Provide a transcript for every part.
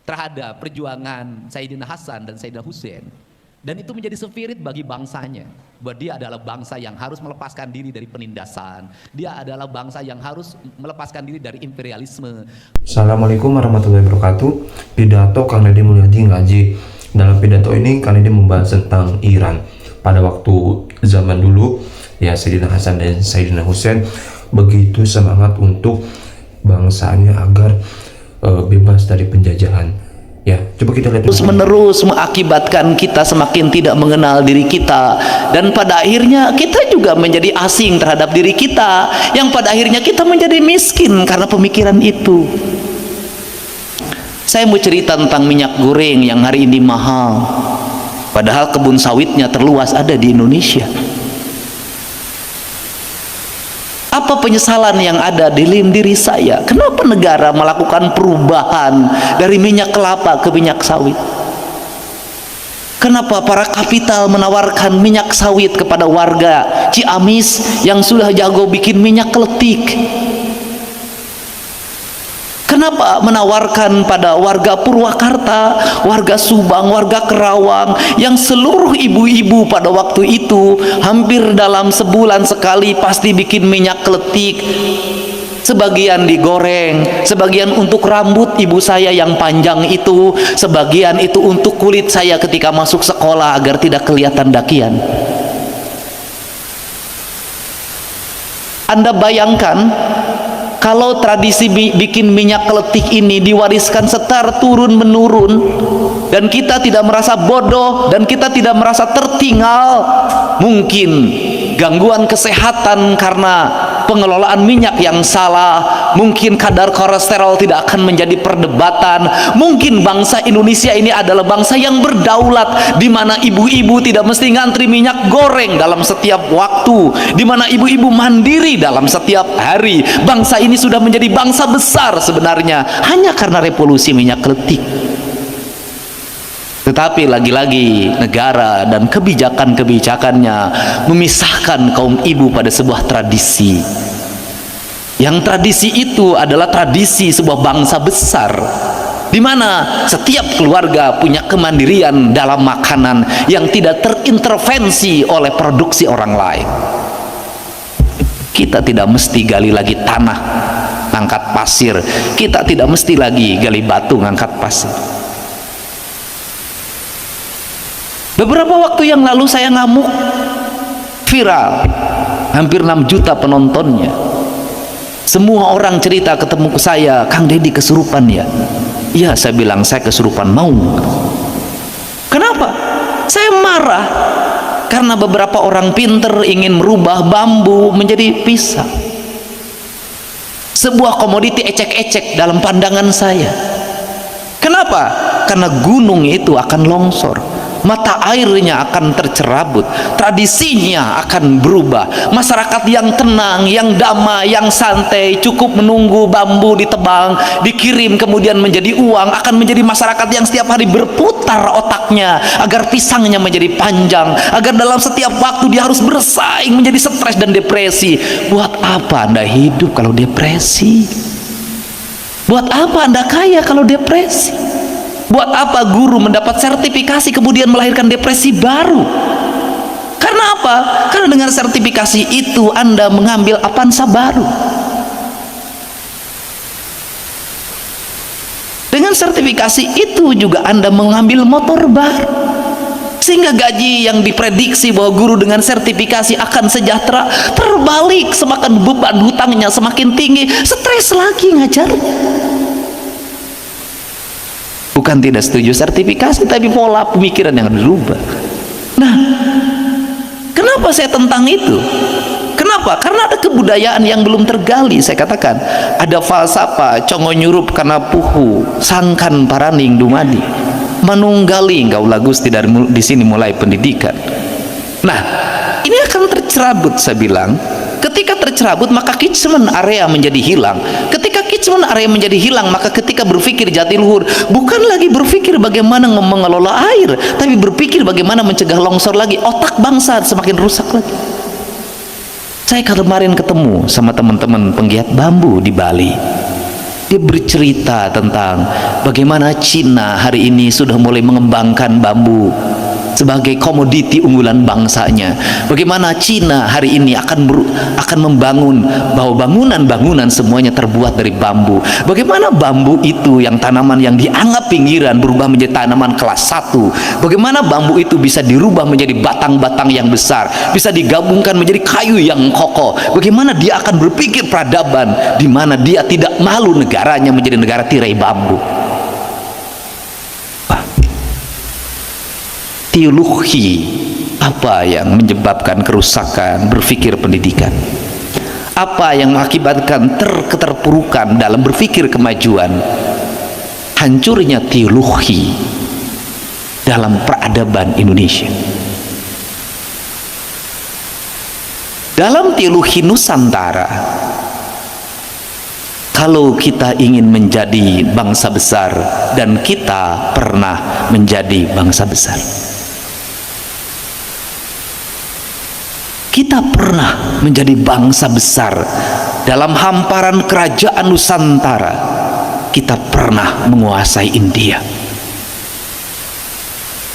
terhadap perjuangan Sayyidina Hasan dan Sayyidina Husain, dan itu menjadi spirit bagi bangsanya, bahwa dia adalah bangsa yang harus melepaskan diri dari penindasan, dia adalah bangsa yang harus melepaskan diri dari imperialisme. Assalamualaikum warahmatullahi wabarakatuh. Pidato Kang Deddy Mulyadi Ngaji. Dalam pidato ini Kang Deddy membahas tentang Iran. Pada waktu zaman dulu, ya, Sayyidina Hasan dan Sayyidina Husain begitu semangat untuk bangsanya agar bebas dari penjajahan. Ya, coba kita lihat. Terus menerus mengakibatkan kita semakin tidak mengenal diri kita, dan pada akhirnya kita juga menjadi asing terhadap diri kita, yang pada akhirnya kita menjadi miskin karena pemikiran itu. Saya mau cerita tentang minyak goreng yang hari ini mahal, padahal kebun sawitnya terluas ada di Indonesia. Apa penyesalan yang ada di dalam diri saya? Kenapa negara melakukan perubahan dari minyak kelapa ke minyak sawit? Kenapa para kapital menawarkan minyak sawit kepada warga Ciamis yang sudah jago bikin minyak keletik? Kenapa menawarkan pada warga Purwakarta, warga Subang, warga Kerawang, yang seluruh ibu-ibu pada waktu itu hampir dalam sebulan sekali pasti bikin minyak keletik, sebagian digoreng, sebagian untuk rambut ibu saya yang panjang itu, sebagian itu untuk kulit saya ketika masuk sekolah agar tidak kelihatan dakian. Anda bayangkan kalau tradisi bikin minyak keletik ini diwariskan secara turun menurun, dan kita tidak merasa bodoh dan kita tidak merasa tertinggal, mungkin gangguan kesehatan karena pengelolaan minyak yang salah, mungkin kadar kolesterol tidak akan menjadi perdebatan. Mungkin bangsa Indonesia ini adalah bangsa yang berdaulat, di mana ibu-ibu tidak mesti ngantri minyak goreng dalam setiap waktu, di mana ibu-ibu mandiri dalam setiap hari. Bangsa ini sudah menjadi bangsa besar sebenarnya hanya karena revolusi minyak keletik. Tetapi lagi-lagi negara dan kebijakan-kebijakannya memisahkan kaum ibu pada sebuah tradisi, yang tradisi itu adalah tradisi sebuah bangsa besar, di mana setiap keluarga punya kemandirian dalam makanan yang tidak terintervensi oleh produksi orang lain. Kita tidak mesti gali lagi tanah angkat pasir, kita tidak mesti lagi gali batu ngangkat pasir. Beberapa waktu yang lalu saya ngamuk, viral, hampir 6 juta penontonnya. Semua orang cerita ketemu ke saya, Kang Deddy kesurupan ya? Iya, saya bilang saya kesurupan mau. Kenapa? Saya marah karena beberapa orang pinter ingin merubah bambu menjadi pisang, sebuah komoditi ecek-ecek dalam pandangan saya. Kenapa? Karena gunung itu akan longsor, mata airnya akan tercerabut, tradisinya akan berubah. Masyarakat yang tenang, yang damai, yang santai, cukup menunggu bambu ditebang, dikirim kemudian menjadi uang, akan menjadi masyarakat yang setiap hari berputar otaknya agar pisangnya menjadi panjang, agar dalam setiap waktu dia harus bersaing, menjadi stres dan depresi. Buat apa Anda hidup kalau depresi? Buat apa Anda kaya kalau depresi? Buat apa guru mendapat sertifikasi kemudian melahirkan depresi baru? Karena apa? Karena dengan sertifikasi itu Anda mengambil Avanza baru. Dengan sertifikasi itu juga Anda mengambil motor baru. Sehingga gaji yang diprediksi bahwa guru dengan sertifikasi akan sejahtera terbalik, semakin beban hutangnya semakin tinggi, stres lagi ngajarnya. Bukan tidak setuju sertifikasi, tapi pola pemikiran yang dirubah. Nah, kenapa saya tentang itu? Kenapa? Karena ada kebudayaan yang belum tergali. Saya katakan ada falsafah congo nyurup karena puhu sangkan paraning dumadi manunggali gaula gusti, dari di sini mulai pendidikan. Nah, ini akan tercerabut. Saya bilang ketika tercerabut maka catchment area menjadi hilang. Ketika catchment area menjadi hilang, maka ketika berpikir jatiluhur bukan lagi berpikir bagaimana mengelola air, tapi berpikir bagaimana mencegah longsor lagi. Otak bangsa semakin rusak lagi. Saya kemarin ketemu sama teman-teman penggiat bambu di Bali. Dia bercerita tentang bagaimana Cina hari ini sudah mulai mengembangkan bambu sebagai komoditi unggulan bangsanya. Bagaimana Cina hari ini akan membangun bahwa bangunan-bangunan semuanya terbuat dari bambu. Bagaimana bambu itu yang tanaman yang dianggap pinggiran berubah menjadi tanaman kelas 1. Bagaimana bambu itu bisa dirubah menjadi batang-batang yang besar, bisa digabungkan menjadi kayu yang kokoh. Bagaimana dia akan berpikir peradaban di mana dia tidak malu negaranya menjadi negara tirai bambu. Teologi apa yang menyebabkan kerusakan berpikir pendidikan? Apa yang mengakibatkan keterpurukan dalam berpikir kemajuan? Hancurnya teologi dalam peradaban Indonesia. Dalam teologi Nusantara, kalau kita ingin menjadi bangsa besar, dan kita pernah menjadi bangsa besar, kita pernah menjadi bangsa besar dalam hamparan kerajaan Nusantara. Kita pernah menguasai India,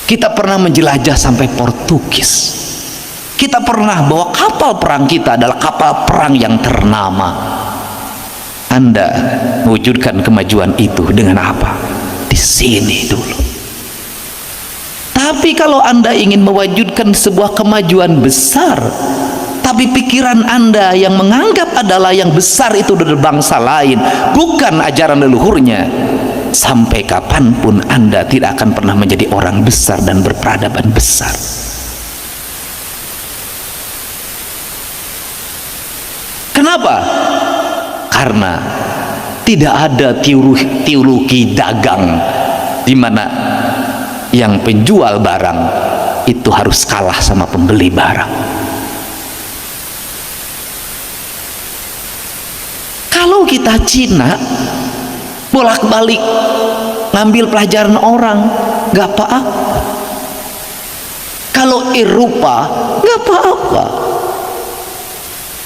kita pernah menjelajah sampai Portugis, kita pernah bawa kapal perang kita adalah kapal perang yang ternama. Anda mewujudkan kemajuan itu dengan apa? Di sini dulu. Tapi kalau Anda ingin mewujudkan sebuah kemajuan besar, tapi pikiran Anda yang menganggap adalah yang besar itu dari bangsa lain, bukan ajaran leluhurnya, sampai kapanpun Anda tidak akan pernah menjadi orang besar dan berperadaban besar. Kenapa? Karena tidak ada teologi dagang di mana yang penjual barang itu harus kalah sama pembeli barang. Kalau kita Cina bolak-balik ngambil pelajaran orang, nggak apa-apa. Kalau Eropa nggak apa-apa.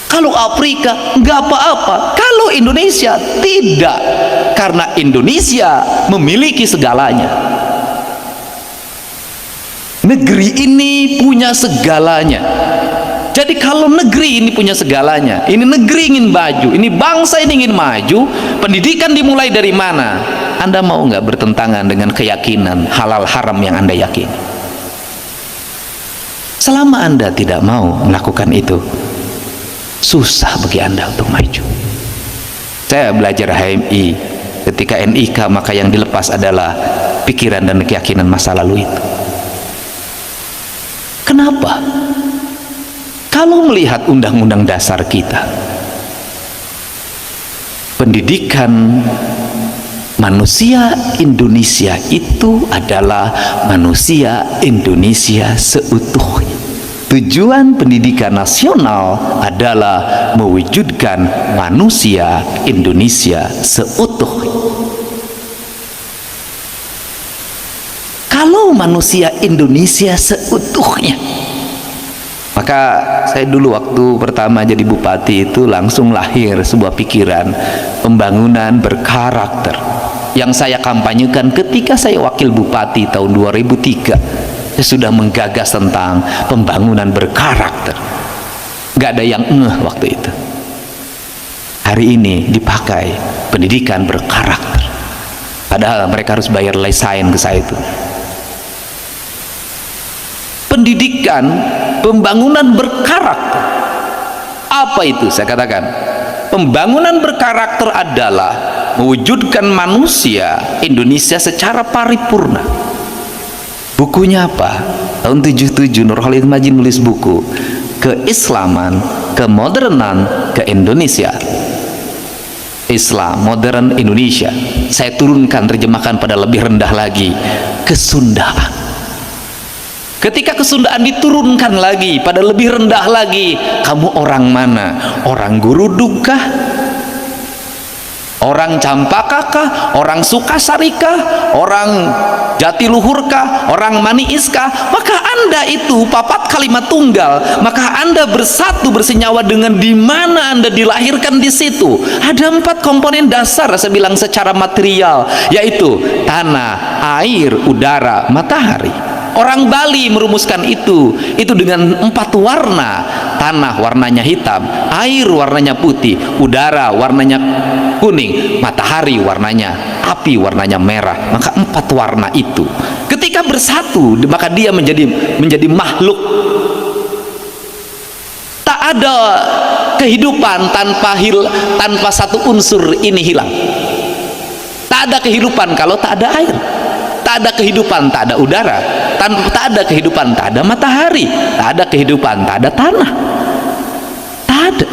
Kalau Afrika nggak apa-apa. Kalau Indonesia tidak, karena Indonesia memiliki segalanya. Negeri ini punya segalanya. Jadi kalau negeri ini punya segalanya, ini negeri ingin maju, ini bangsa ini ingin maju, pendidikan dimulai dari mana? Anda mau nggak bertentangan dengan keyakinan halal haram yang Anda yakini? Selama Anda tidak mau melakukan itu, susah bagi Anda untuk maju. Saya belajar HMI, ketika NIK maka yang dilepas adalah pikiran dan keyakinan masa lalu itu. Kenapa? Kalau melihat undang-undang dasar kita, pendidikan manusia Indonesia itu adalah manusia Indonesia seutuhnya. Tujuan pendidikan nasional adalah mewujudkan manusia Indonesia seutuhnya. Kalau manusia Indonesia seutuhnya, maka saya dulu waktu pertama jadi bupati itu langsung lahir sebuah pikiran pembangunan berkarakter yang saya kampanyekan ketika saya wakil bupati tahun 2003. Saya sudah menggagas tentang pembangunan berkarakter. Gak ada yang waktu itu. Hari ini dipakai pendidikan berkarakter, padahal mereka harus bayar lesain ke saya itu. Pendidikan pembangunan berkarakter, apa itu? Saya katakan pembangunan berkarakter adalah mewujudkan manusia Indonesia secara paripurna. Bukunya apa? Tahun 77 Nur Khalid Majid nulis buku Keislaman, Kemodernan, Ke-Indonesia. Islam, modern Indonesia. Saya turunkan, terjemahkan pada lebih rendah lagi, kesundaan. Ketika kesundaan diturunkan lagi pada lebih rendah lagi, kamu orang mana? Orang Guruduk kah? Orang Campakakah, orang Sukasarikah, orang Jatiluhurkah, orang Maniiskah, maka Anda itu papat kalimat tunggal, maka Anda bersatu bersenyawa dengan di mana Anda dilahirkan di situ. Ada 4 komponen dasar saya bilang secara material, yaitu tanah, air, udara, matahari. Orang Bali merumuskan itu dengan 4 warna. Tanah warnanya hitam, air warnanya putih, udara warnanya kuning, matahari warnanya api, warnanya merah. Maka 4 warna itu ketika bersatu, maka dia menjadi makhluk. Tak ada kehidupan tanpa satu unsur ini hilang. Tak ada kehidupan kalau tak ada air. Tak ada kehidupan tak ada udara. Tak ada kehidupan tak ada matahari. Tak ada kehidupan tak ada tanah. Tak ada.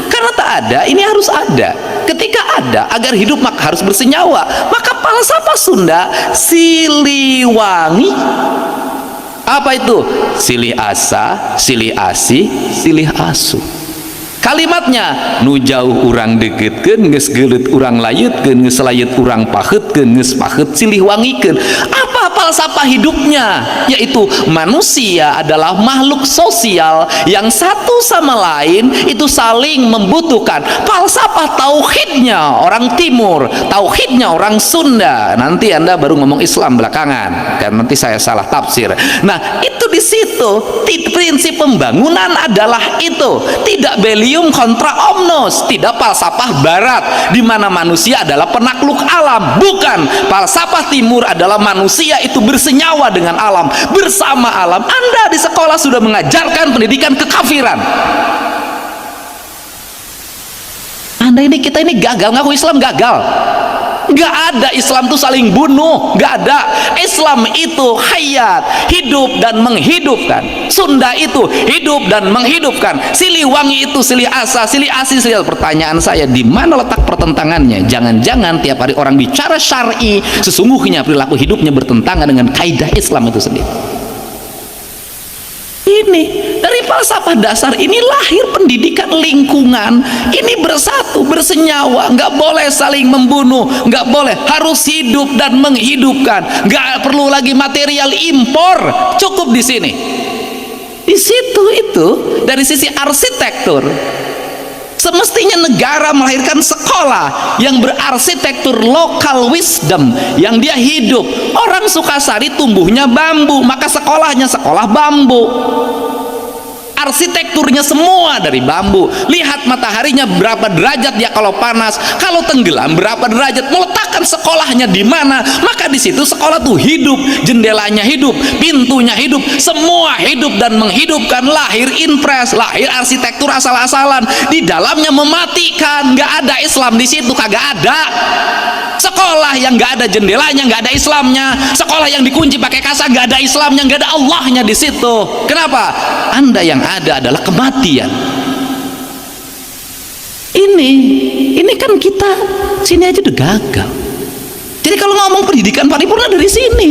Karena tak ada, ini harus ada. Ketika ada, agar hidup maka harus bersenyawa. Maka falsafah Sunda Siliwangi. Apa itu? Silih asa, silih asih, silih asu. Kalimatnya, nu jauh urang deketkeun, geus geuleut urang layutkeun, geus layut urang paheutkeun, geus paheut silih wangikeun. Apa falsafah hidupnya? Yaitu manusia adalah makhluk sosial yang satu sama lain itu saling membutuhkan. Falsafah tauhidnya orang Timur, tauhidnya orang Sunda. Nanti Anda baru ngomong Islam belakangan, kan nanti saya salah tafsir. Nah, itu di situ prinsip pembangunan adalah itu. Tidak beliau kontra omnos, tidak falsafah barat di mana manusia adalah penakluk alam. Bukan, falsafah timur adalah manusia itu bersenyawa dengan alam, bersama alam. Anda di sekolah sudah mengajarkan pendidikan kekafiran. Kita ini gagal, ngaku Islam gagal. Gak ada, Islam itu saling bunuh, gak ada. Islam itu hayat, hidup dan menghidupkan. Sunda itu hidup dan menghidupkan. Siliwangi itu silih asa, silih asih, silih. Pertanyaan saya, di mana letak pertentangannya? Jangan-jangan tiap hari orang bicara syar'i, sesungguhnya perilaku hidupnya bertentangan dengan kaidah Islam itu sendiri. Ini dari falsafah dasar ini lahir pendidikan lingkungan. Ini bersatu, bersenyawa, nggak boleh saling membunuh, nggak boleh, harus hidup dan menghidupkan. Nggak perlu lagi material impor, cukup di sini. Di situ itu dari sisi arsitektur. Semestinya negara melahirkan sekolah yang berarsitektur local wisdom, yang dia hidup. Orang Sukasari tumbuhnya bambu, maka sekolahnya sekolah bambu. Arsitekturnya semua dari bambu. Lihat mataharinya berapa derajat dia kalau panas, kalau tenggelam berapa derajat. Meletakkan sekolahnya di mana, maka di situ sekolah tuh hidup, jendelanya hidup, pintunya hidup, semua hidup dan menghidupkan. Lahir impres, lahir arsitektur asal-asalan, di dalamnya mematikan. Nggak ada Islam di situ, kagak ada. Sekolah yang nggak ada jendelanya, nggak ada Islamnya. Sekolah yang dikunci pakai kasa, nggak ada Islamnya, nggak ada Allahnya di situ. Kenapa? Anda yang ada adalah kematian. Ini kan kita sini aja udah gagal. Jadi kalau ngomong pendidikan paripurna dari sini.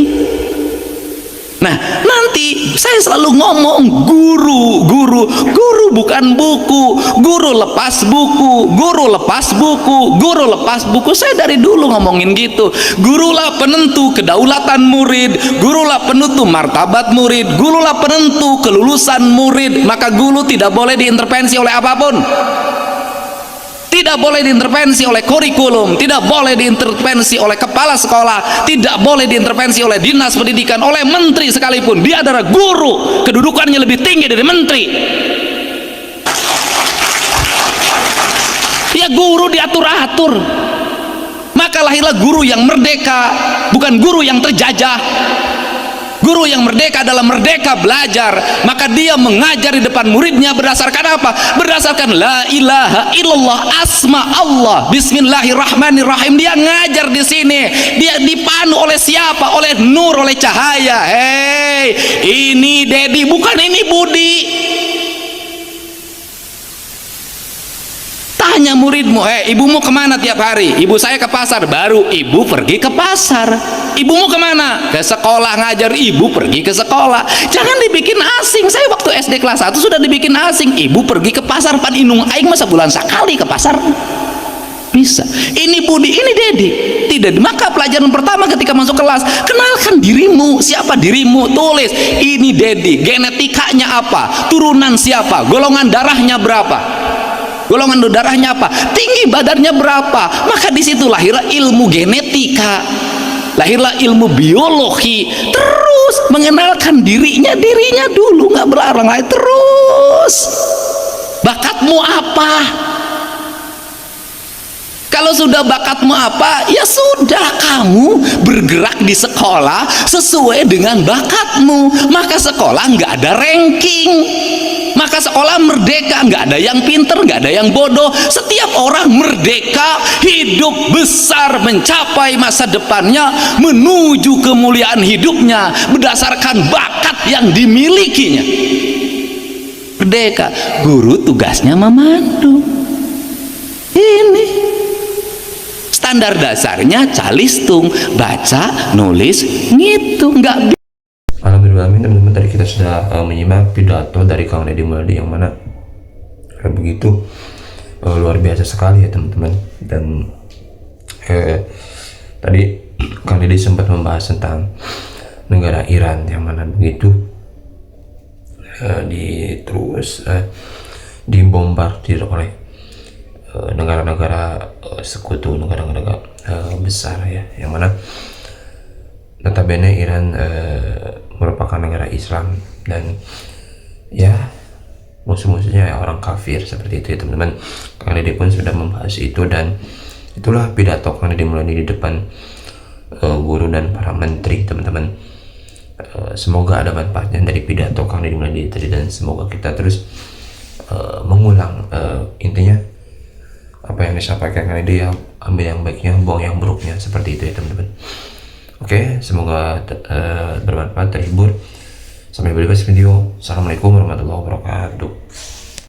Nah, nanti saya selalu ngomong guru bukan buku, guru lepas buku, guru lepas buku, guru lepas buku. Saya dari dulu ngomongin gitu. Gurulah penentu kedaulatan murid, gurulah penentu martabat murid, gurulah penentu kelulusan murid. Maka guru tidak boleh diintervensi oleh apapun. Tidak boleh diintervensi oleh kurikulum, tidak boleh diintervensi oleh kepala sekolah, tidak boleh diintervensi oleh dinas pendidikan, oleh menteri sekalipun. Dia adalah guru, kedudukannya lebih tinggi dari menteri. Ya, guru diatur-atur. Maka lahirlah guru yang merdeka, bukan guru yang terjajah. Guru yang merdeka adalah merdeka belajar, maka dia mengajar di depan muridnya berdasarkan apa? Berdasarkan la ilaha illallah, asma Allah, bismillahirrahmanirrahim. Dia ngajar di sini, dia dipandu oleh siapa? Oleh nur, oleh cahaya. Hei, ini Dedi, bukan ini Budi. Tanya muridmu, ibumu kemana tiap hari? Ibu saya ke pasar. Baru ibu pergi ke pasar. Ibumu kemana? Ke sekolah ngajar. Ibu pergi ke sekolah. Jangan dibikin asing. Saya waktu SD kelas 1 sudah dibikin asing. Ibu pergi ke pasar, pan inung aing masa bulan sekali ke pasar. Bisa. Ini Budi, ini Dedi. Tidak. Maka pelajaran pertama ketika masuk kelas, kenalkan dirimu. Siapa dirimu? Tulis. Ini Dedi. Genetikanya apa? Turunan siapa? Golongan darahnya berapa? Golongan darahnya apa? Tinggi badannya berapa? Maka di situ lahirlah ilmu genetika. Lahirlah ilmu biologi. Terus mengenalkan dirinya dulu, nggak berlarang lain. Terus bakatmu apa? Kalau sudah bakatmu apa, ya sudah, kamu bergerak di sekolah sesuai dengan bakatmu. Maka sekolah nggak ada ranking, maka sekolah merdeka, nggak ada yang pinter, nggak ada yang bodoh. Setiap orang merdeka, hidup besar, mencapai masa depannya, menuju kemuliaan hidupnya berdasarkan bakat yang dimilikinya. Merdeka. Guru tugasnya memandu. Ini standar dasarnya calistung, baca, nulis, ngitung, nggak. Alhamdulillah, teman-teman, tadi kita sudah menyimak pidato dari Kang Deddy Mulyadi yang mana begitu luar biasa sekali ya teman-teman. Dan tadi Kang Deddy sempat membahas tentang negara Iran yang mana begitu dibombardir oleh negara-negara sekutu, negara-negara besar ya, yang mana notabene Iran merupakan negara Islam dan ya musuh-musuhnya orang kafir seperti itu ya teman-teman. Kang Deddy pun sudah membahas itu, dan itulah pidato Kang Deddy Mulyadi di depan guru dan para menteri teman-teman. Semoga ada manfaatnya dari pidato Kang Deddy Mulyadi tadi, dan semoga kita terus mengulang intinya apa yang disampaikan Kang Deddy, ya ambil yang baiknya, buang yang buruknya, seperti itu ya teman-teman. Oke, semoga bermanfaat, terhibur. Sampai berjumpa di video. Assalamualaikum warahmatullahi wabarakatuh.